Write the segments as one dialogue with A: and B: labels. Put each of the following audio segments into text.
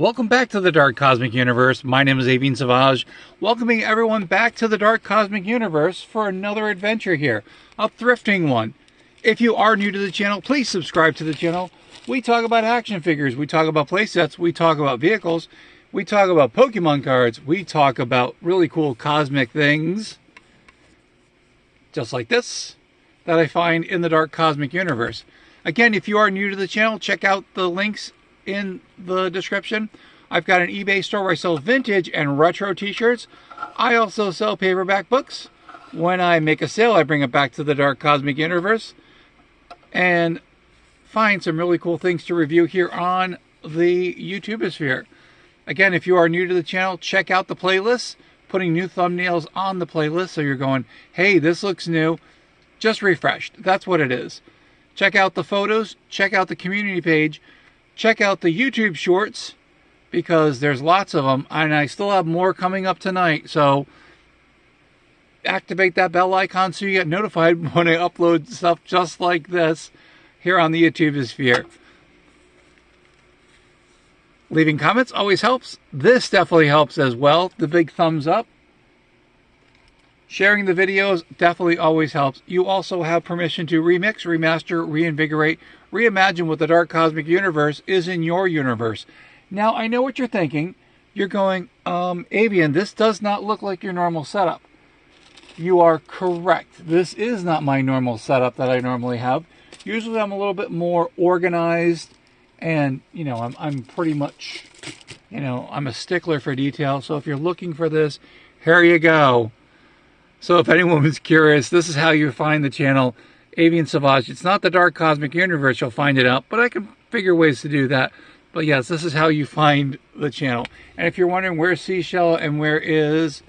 A: Welcome back to the Dark Cosmic Universe. My name is Avian Savage, welcoming everyone back to the Dark Cosmic Universe for another adventure here, a thrifting one. If you are new to the channel, please subscribe to the channel. We talk about action figures, we talk about playsets, we talk about vehicles, we talk about Pokemon cards, we talk about really cool cosmic things, just like this, that I find in the Dark Cosmic Universe. Again, if you are new to the channel, check out the links in the description. I've got an eBay store where I sell vintage and retro t-shirts. I also sell paperback books. When I make a sale, I bring it back to the Dark Cosmic Universe and find some really cool things to review here on the YouTubeosphere. Again, if you are new to the channel, check out the playlist, putting new thumbnails on the playlist so you're going, hey, this looks new. Just refreshed. That's what it is. Check out the photos, check out the community page, check out the YouTube shorts, because there's lots of them, and I still have more coming up tonight. So activate that bell icon so you get notified when I upload stuff just like this here on the YouTubeosphere. Leaving comments always helps. This definitely helps as well. The big thumbs up. Sharing the videos definitely always helps. You also have permission to remix, remaster, reinvigorate, reimagine what the Dark Cosmic Universe is in your universe. Now, I know what you're thinking. You're going, Avian, this does not look like your normal setup. You are correct. This is not my normal setup that I normally have. Usually I'm a little bit more organized, and, you know, I'm pretty much, you know, I'm a stickler for detail. So if you're looking for this, here you go. So if anyone was curious, this is how you find the channel, Avian Savage. It's not the Dark Cosmic Universe, you'll find it out, but I can figure ways to do that. But yes, this is how you find the channel. And if you're wondering where's Seashell and where is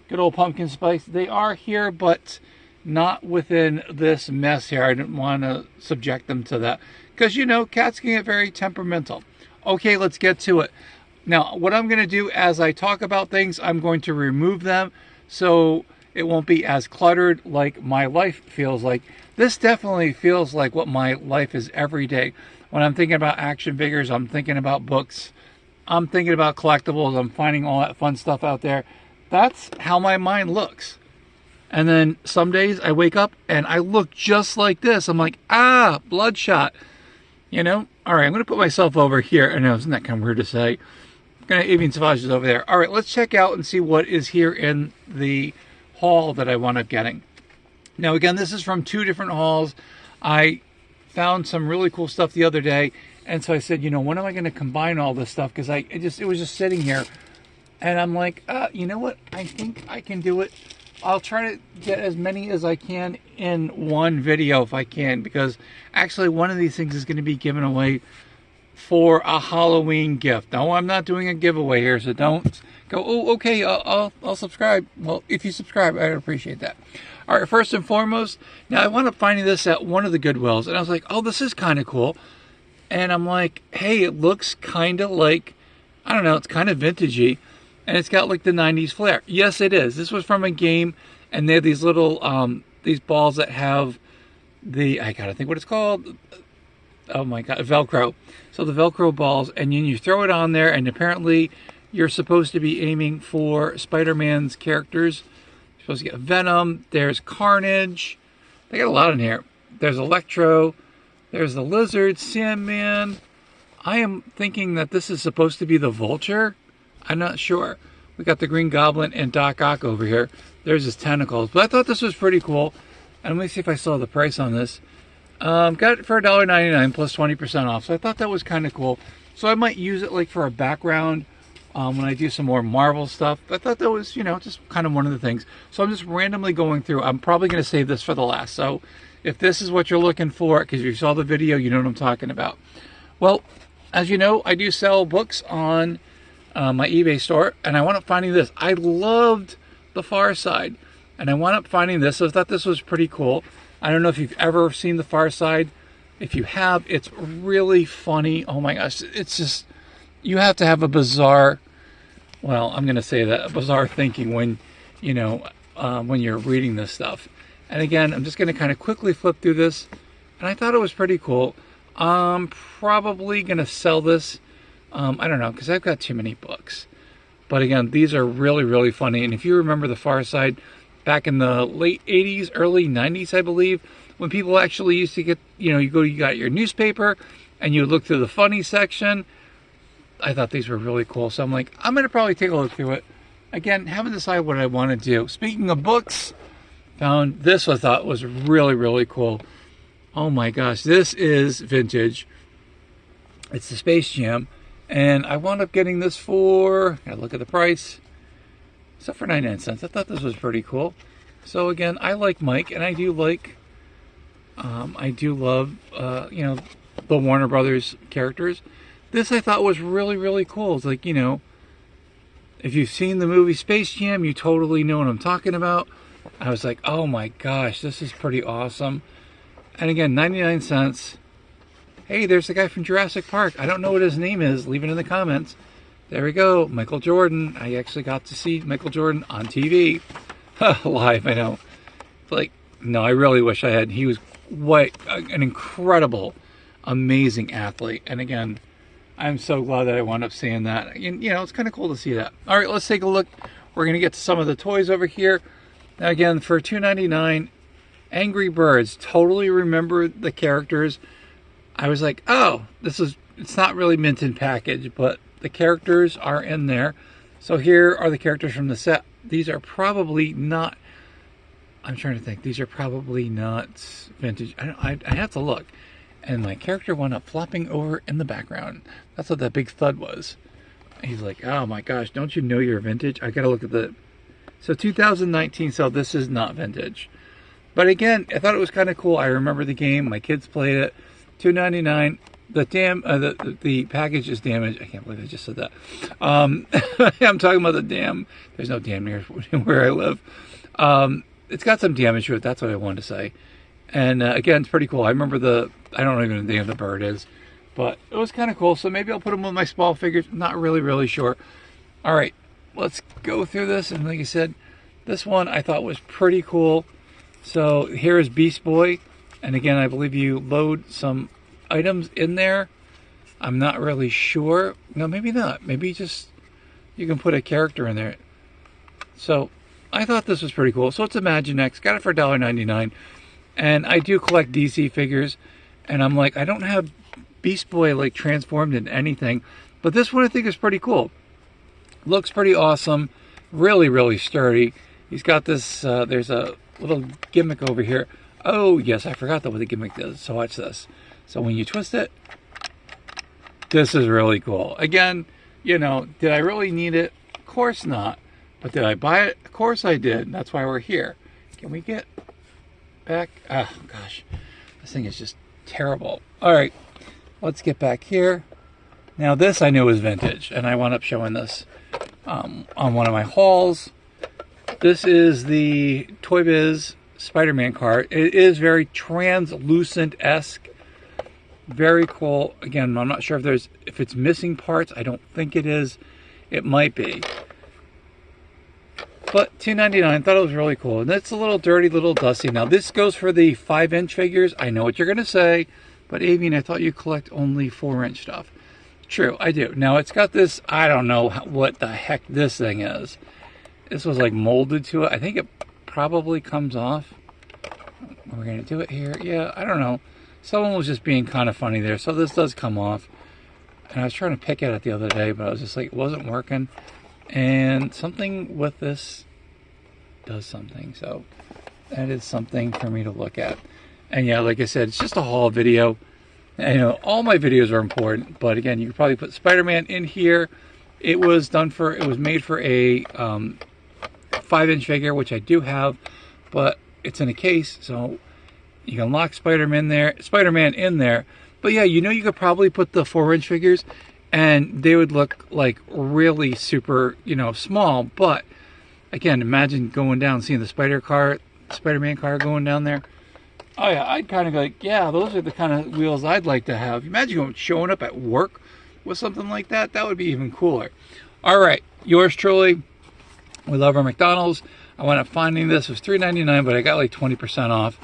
A: good old Pumpkin Spice, they are here, but not within this mess here. I didn't want to subject them to that, because, you know, cats can get very temperamental. Okay, let's get to it. Now, what I'm going to do as I talk about things, I'm going to remove them so it won't be as cluttered like my life feels like. This definitely feels like what my life is every day. When I'm thinking about action figures, I'm thinking about books, I'm thinking about collectibles, I'm finding all that fun stuff out there. That's how my mind looks. And then some days I wake up and I look just like this. I'm like, ah, bloodshot. You know? All right, I'm going to put myself over here. I know, isn't that kind of weird to say? I'm going to Avian Savage is over there. All right, let's check out and see what is here in the haul that I wound up getting. Now, again, this is from two different hauls. I found some really cool stuff the other day, and so I said, you know, when am I going to combine all this stuff? Because it was just sitting here, and I'm like, you know what? I think I can do it. I'll try to get as many as I can in one video if I can, because actually one of these things is going to be given away for a Halloween gift. No, I'm not doing a giveaway here, so don't go, oh, okay, I'll subscribe. Well, if you subscribe, I'd appreciate that. All right, first and foremost, now I wound up finding this at one of the Goodwills, and I was like, oh, this is kind of cool. And I'm like, hey, it looks kind of like, I don't know, it's kind of vintagey, and it's got like the 90s flair. Yes, it is. This was from a game, and they have these little, these balls that have the, I gotta think what it's called. Oh my God, Velcro. So the Velcro balls, and you throw it on there, and apparently you're supposed to be aiming for Spider-Man's characters. You're supposed to get Venom. There's Carnage. They got a lot in here. There's Electro. There's the Lizard, Sandman. I am thinking that this is supposed to be the Vulture. I'm not sure. We got the Green Goblin and Doc Ock over here. There's his tentacles. But I thought this was pretty cool. And let me see if I saw the price on this. Got it for $1.99 plus 20% off. So I thought that was kind of cool. So I might use it like for a background when I do some more Marvel stuff. I thought that was, you know, just kind of one of the things. So I'm just randomly going through. I'm probably going to save this for the last. So if this is what you're looking for, because you saw the video, you know what I'm talking about. Well, as you know, I do sell books on my eBay store, and I wound up finding this. I loved The Far Side, and I wound up finding this. So I thought this was pretty cool. I don't know if you've ever seen The Far Side. If you have, it's really funny. Oh my gosh, it's just, you have to have a bizarre, well, I'm going to say that, a bizarre thinking when, you know, when you're reading this stuff. And again, I'm just going to kind of quickly flip through this, and I thought it was pretty cool. I'm probably going to sell this I don't know, because I've got too many books. But again, these are really, really funny. And if you remember The Far Side, back in the late 80s, early 90s, I believe, when people actually used to get, you got your newspaper and you look through the funny section, I thought these were really cool. So I'm like, I'm going to probably take a look through it. Again, haven't decided what I want to do. Speaking of books, found this I thought was really, really cool. Oh my gosh, this is vintage. It's the Space Jam. And I wound up getting this for, gotta look at the price, so for 99 cents. I thought this was pretty cool. So again, I like Mike, and I do like, I do love, the Warner Brothers characters. This I thought was really, really cool. It's like, if you've seen the movie Space Jam, you totally know what I'm talking about. I was like, oh my gosh, this is pretty awesome. And again, 99 cents. Hey, there's the guy from Jurassic Park. I don't know what his name is. Leave it in the comments. There we go. Michael Jordan. I actually got to see Michael Jordan on TV. Live, I know. Like, no, I really wish I had. He was an incredible, amazing athlete. And again, I'm so glad that I wound up seeing that. And, it's kind of cool to see that. All right, let's take a look. We're going to get to some of the toys over here. Now, again, for $2.99, Angry Birds. Totally remember the characters. I was like, oh, it's not really mint in package, but the characters are in there. So here are the characters from the set. These are probably not, I'm trying to think, these are probably not vintage. I have to look. And my character wound up flopping over in the background. That's what that big thud was. He's like, oh my gosh, don't you know you're vintage? I gotta look at so 2019, so this is not vintage. But again, I thought it was kind of cool. I remember the game, my kids played it. $2.99. The package is damaged. I can't believe I just said that. I'm talking about the dam. There's no dam near where I live. It's got some damage to it. That's what I wanted to say. And again, it's pretty cool. I remember I don't even know the name of the bird is, but it was kind of cool. So maybe I'll put them with my small figures. Not really, really sure. All right, let's go through this. And like I said, this one I thought was pretty cool. So here is Beast Boy. And again, I believe you load some items in there. I'm not really sure. No, maybe not. Maybe just you can put a character in there. So I thought this was pretty cool. So it's Imaginext. Got it for $1.99. And I do collect DC figures. And I'm like, I don't have Beast Boy like transformed into anything. But this one I think is pretty cool. Looks pretty awesome. Really, really sturdy. He's got this, there's a little gimmick over here. Oh, yes, I forgot what the gimmick does. So watch this. So when you twist it, this is really cool. Again, did I really need it? Of course not. But did I buy it? Of course I did. That's why we're here. Can we get back? Oh, gosh. This thing is just terrible. All right, let's get back here. Now, this I knew was vintage, and I wound up showing this on one of my hauls. This is the Toy Biz Spider-Man card. It is very translucent-esque. Very cool. Again, I'm not sure if it's missing parts. I don't think it is. It might be. But $2.99, thought it was really cool. And it's a little dirty, little dusty. Now, this goes for the 5-inch figures. I know what you're going to say. But, Avian, I thought you collect only 4-inch stuff. True, I do. Now, it's got this, I don't know what the heck this thing is. This was like molded to it. I think it probably comes off. We're going to do it here. Yeah, I don't know. Someone was just being kind of funny there. So this does come off. And I was trying to pick at it the other day, but I was just like, it wasn't working. And something with this does something. So that is something for me to look at. And yeah, like I said, it's just a haul video. And, all my videos are important. But again, you could probably put Spider-Man in here. It was made for a 5-inch figure, which I do have, but it's in a case, so you can lock Spider-Man in there. But yeah, you could probably put the 4-inch figures, and they would look like really super, small. But again, imagine going down, seeing the Spider-Man car going down there. Oh yeah, I'd kind of go like, yeah, those are the kind of wheels I'd like to have. Imagine showing up at work with something like that. That would be even cooler. All right, yours truly. We love our McDonald's. I wound up finding this. It was $3.99, but I got like 20% off.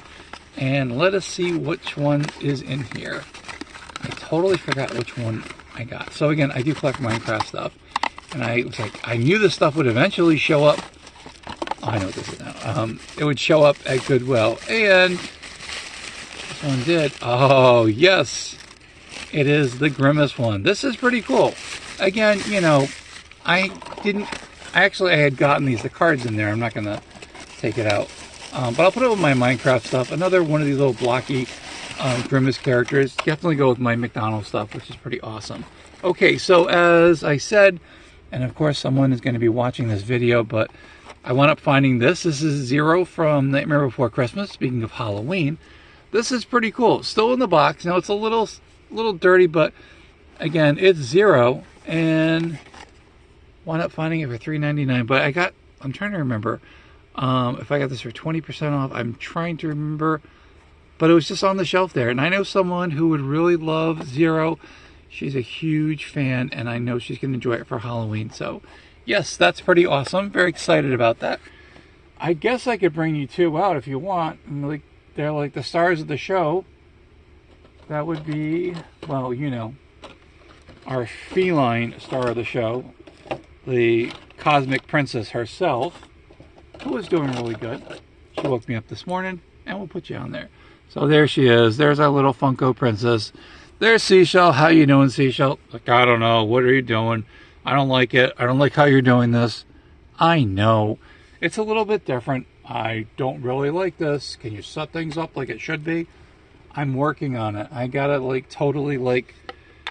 A: And let us see which one is in here. I totally forgot which one I got. So again, I do collect Minecraft stuff. And I was like, I knew this stuff would eventually show up. Oh, I know what this is now. It would show up at Goodwill. And this one did. Oh, yes. It is the Grimace one. This is pretty cool. Again, you know, I had gotten the cards in there. I'm not going to take it out. But I'll put it with my Minecraft stuff. Another one of these little blocky Grimace characters. Definitely go with my McDonald's stuff, which is pretty awesome. Okay, so as I said, and of course someone is going to be watching this video, but I wound up finding this. This is Zero from Nightmare Before Christmas. Speaking of Halloween, this is pretty cool. Still in the box. Now it's a little dirty, but again, it's Zero, and wound up finding it for $3.99. But I'm trying to remember if I got this for 20% off. I'm trying to remember, but it was just on the shelf there. And I know someone who would really love Zero. She's a huge fan, and I know she's going to enjoy it for Halloween. So, yes, that's pretty awesome. Very excited about that. I guess I could bring you two out if you want. Like, they're like the stars of the show. That would be, well, you know, our feline star of the show, the Cosmic Princess herself, who is doing really good. She woke me up this morning, and we'll put you on there. So there she is. There's our little Funko Princess. There's Seashell. How you doing, Seashell? Like, I don't know. What are you doing? I don't like it. I don't like how you're doing this. I know. It's a little bit different. I don't really like this. Can you set things up like it should be? I'm working on it. I gotta, like, totally, like,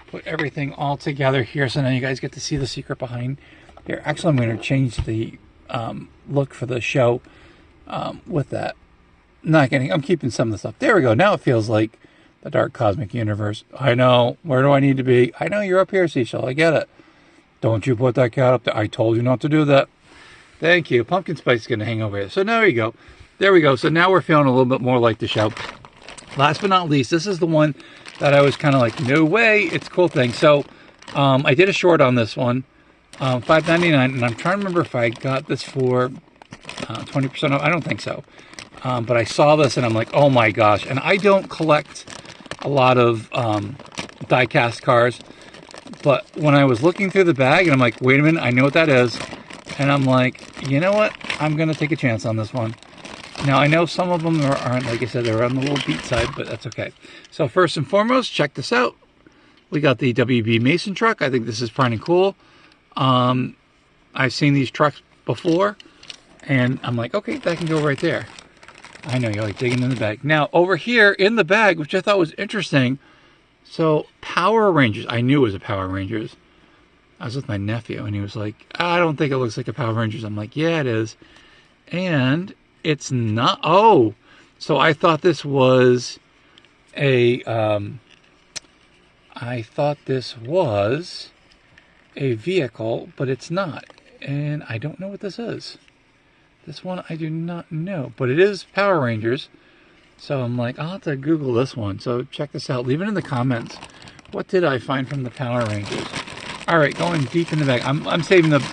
A: put everything all together here so now you guys get to see the secret behind here. Actually, I'm going to change the look for the show with that. Not kidding. I'm keeping some of the stuff. There we go. Now it feels like the Dark Cosmic Universe. I know. Where do I need to be? I know you're up here, Seashell. I get it. Don't you put that cat up there. I told you not to do that. Thank you. Pumpkin Spice is going to hang over here. So now there you go. There we go. So now we're feeling a little bit more like the show. Last but not least, this is the one that I was kind of like, no way. It's a cool thing. So I did a short on this one. $5.99. And I'm trying to remember if I got this for 20% off. I don't think so. But I saw this and I'm like, oh my gosh. And I don't collect a lot of die-cast cars, but when I was looking through the bag and I'm like, wait a minute, I know what that is, and I'm like, you know what, I'm gonna take a chance on this one. Now I know some of them aren't, like I said, they're on the little beat side, but that's okay. So first and foremost, check this out. We got the WB Mason truck. I think this is pretty cool. I've seen these trucks before and I'm like, okay, that can go right there. I know, you're like digging in the bag. Now, over here in the bag, which I thought was interesting, so Power Rangers. I knew it was a Power Rangers. I was with my nephew, and he was like, I don't think it looks like a Power Rangers. I'm like, yeah, it is. And it's not. Oh, so I thought this was a, vehicle, but it's not. And I don't know what this is. This one I do not know, but it is Power Rangers. So I'm like, I'll have to Google this one. So check this out. Leave it in the comments. What did I find from the Power Rangers? All right, going deep in the bag. I'm saving the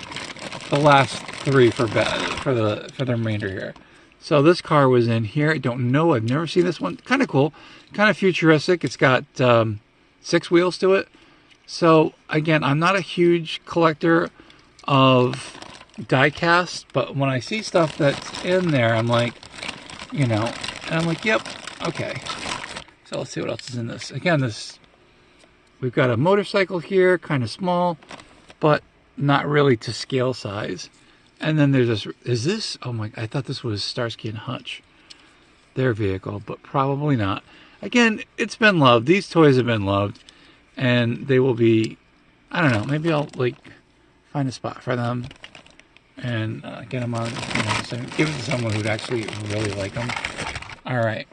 A: last three for the remainder here. So this car was in here. I don't know. I've never seen this one. Kind of cool. Kind of futuristic. It's got 6 wheels to it. So again, I'm not a huge collector of die-cast, but when I see stuff that's in there, I'm like, you know, and I'm like, yep, okay. So let's see what else is in this. Again, we've got a motorcycle here, kind of small, but not really to scale size. And then there's this, oh my, I thought this was Starsky and Hutch, their vehicle, but probably not. Again, it's been loved. These toys have been loved, and they will be, I don't know, maybe I'll like find a spot for them and get them on, you know, so give it to someone who'd actually really like them. All right.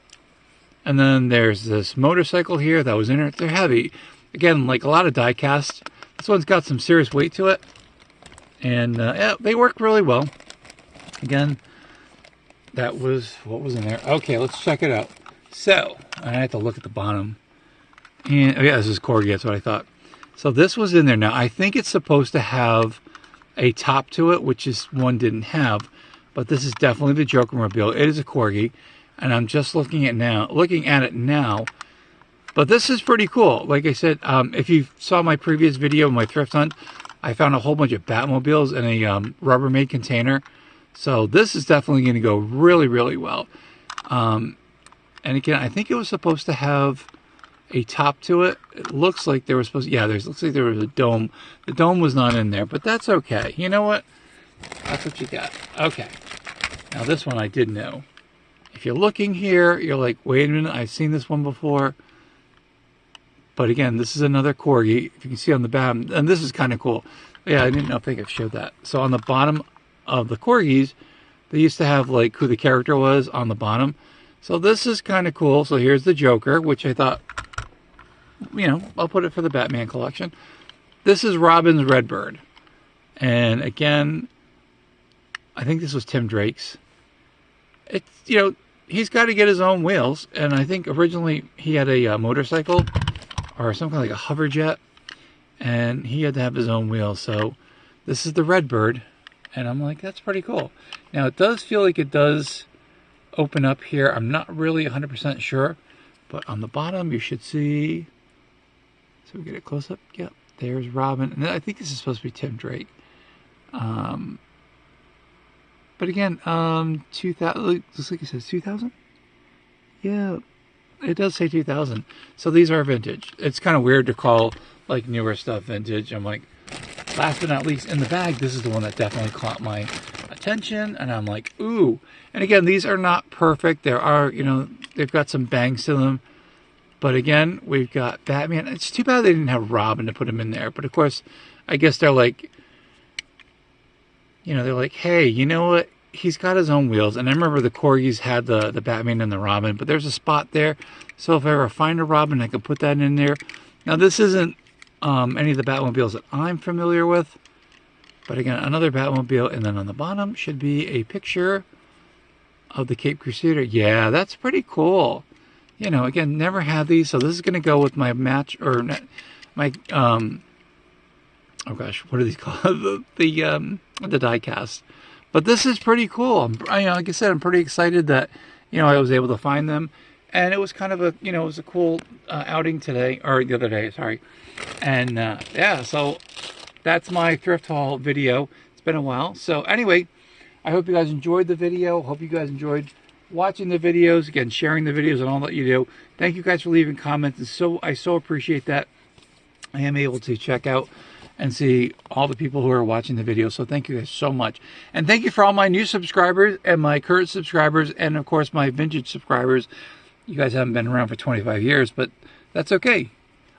A: And then there's this motorcycle here that was in it. They're heavy. Again, like a lot of die cast. This one's got some serious weight to it. And yeah, they work really well. Again, that was what was in there. Okay, let's check it out. So, I had to look at the bottom. And oh yeah, this is Corgi, that's what I thought. So this was in there. Now, I think it's supposed to have a top to it, which is one didn't have. But this is definitely the Joker-mobile. It is a Corgi. And I'm just looking at it now. But But this is pretty cool. Like I said, if you saw my previous video, my thrift hunt, I found a whole bunch of Batmobiles in a Rubbermaid container. So this is definitely going to go really, really well. And again, I think it was supposed to have a top to it. It looks like there was supposed to, yeah, looks like there was a dome. The dome was not in there, but that's okay. You know what? That's what you got. Okay. Now this one I did know. If you're looking here, you're like, wait a minute, I've seen this one before. But again, this is another corgi. If you can see on the bottom, and this is kind of cool. Yeah, I didn't think I showed that. So on the bottom of the corgis, they used to have like who the character was on the bottom. So this is kind of cool. So here's the Joker, which I thought, you know, I'll put it for the Batman collection. This is Robin's Redbird. And again, I think this was Tim Drake's. It's, you know, he's got to get his own wheels. And I think originally he had a motorcycle or something like a hover jet. And he had to have his own wheels. So this is the Redbird. And I'm like, that's pretty cool. Now it does feel like it does open up here. I'm not really 100% sure. But on the bottom you should see... So we get a close up. Yep, there's Robin. And I think this is supposed to be Tim Drake. But again, 2000. Looks like it says 2000. Yeah, it does say 2000. So these are vintage. It's kind of weird to call like newer stuff vintage. I'm like, last but not least, in the bag, this is the one that definitely caught my attention. And I'm like, ooh. And again, these are not perfect. There are, you know, they've got some bangs to them. But again, we've got Batman. It's too bad they didn't have Robin to put him in there. But of course, I guess they're like, you know, they're like, hey, you know what? He's got his own wheels. And I remember the corgis had the Batman and the Robin. But there's a spot there. So if I ever find a Robin, I could put that in there. Now, this isn't any of the Batmobiles that I'm familiar with. But again, another Batmobile. And then on the bottom should be a picture of the Cape Crusader. Yeah, that's pretty cool. You know, again, never had these, so this is going to go with my match, or my, oh gosh, what are these called? the die cast. But this is pretty cool. Like I said, I'm pretty excited that, you know, I was able to find them. And it was kind of a, you know, it was a cool outing today, or the other day, sorry. And yeah, so that's my thrift haul video. It's been a while. So anyway, I hope you guys enjoyed the video. Hope you guys enjoyed watching the videos, again, sharing the videos and all that you do. Thank you guys for leaving comments. And I so appreciate that. I am able to check out and see all the people who are watching the video. So thank you guys so much. And thank you for all my new subscribers and my current subscribers and of course my vintage subscribers. You guys haven't been around for 25 years, but that's okay.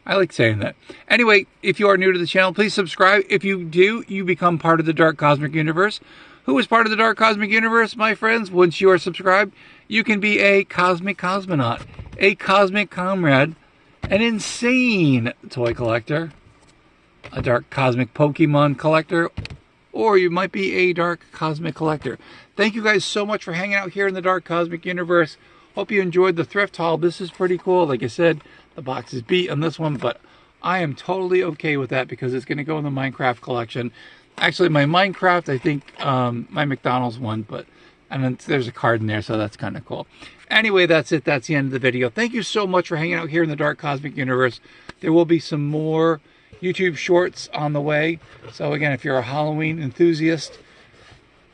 A: I like saying that. Anyway, if you are new to the channel, please subscribe. If you do, you become part of the Dark Cosmic Universe. Who is part of the Dark Cosmic Universe, my friends? Once you are subscribed, you can be a cosmic cosmonaut, a cosmic comrade, an insane toy collector, a dark cosmic Pokemon collector, or you might be a dark cosmic collector. Thank you guys so much for hanging out here in the Dark Cosmic Universe. Hope you enjoyed the thrift haul. This is pretty cool. Like I said, the box is beat on this one, but I am totally okay with that because it's going to go in the Minecraft collection. Actually, my Minecraft, I think, my McDonald's one, but and then there's a card in there, so that's kind of cool. Anyway, that's it. That's the end of the video. Thank you so much for hanging out here in the Dark Cosmic Universe. There will be some more YouTube shorts on the way. So again, if you're a Halloween enthusiast,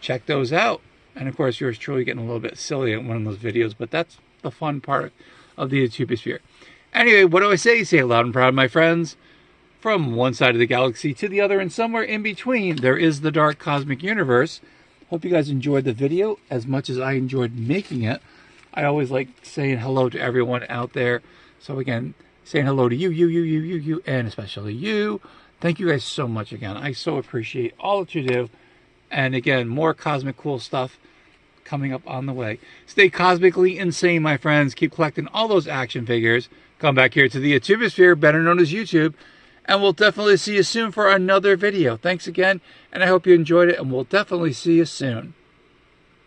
A: check those out. And of course, yours truly getting a little bit silly in one of those videos, but that's the fun part of the YouTubeosphere. Anyway, what do I say? Say it loud and proud, my friends. From one side of the galaxy to the other and somewhere in between, there is the Dark Cosmic Universe. Hope you guys enjoyed the video as much as I enjoyed making it. I always like saying hello to everyone out there. So again, saying hello to you, and especially you. Thank you guys so much again. I so appreciate all that you do. And again, more cosmic cool stuff coming up on the way. Stay cosmically insane, my friends. Keep collecting all those action figures. Come back here to the YouTubeosphere, better known as YouTube. And we'll definitely see you soon for another video. Thanks again, and I hope you enjoyed it, and we'll definitely see you soon.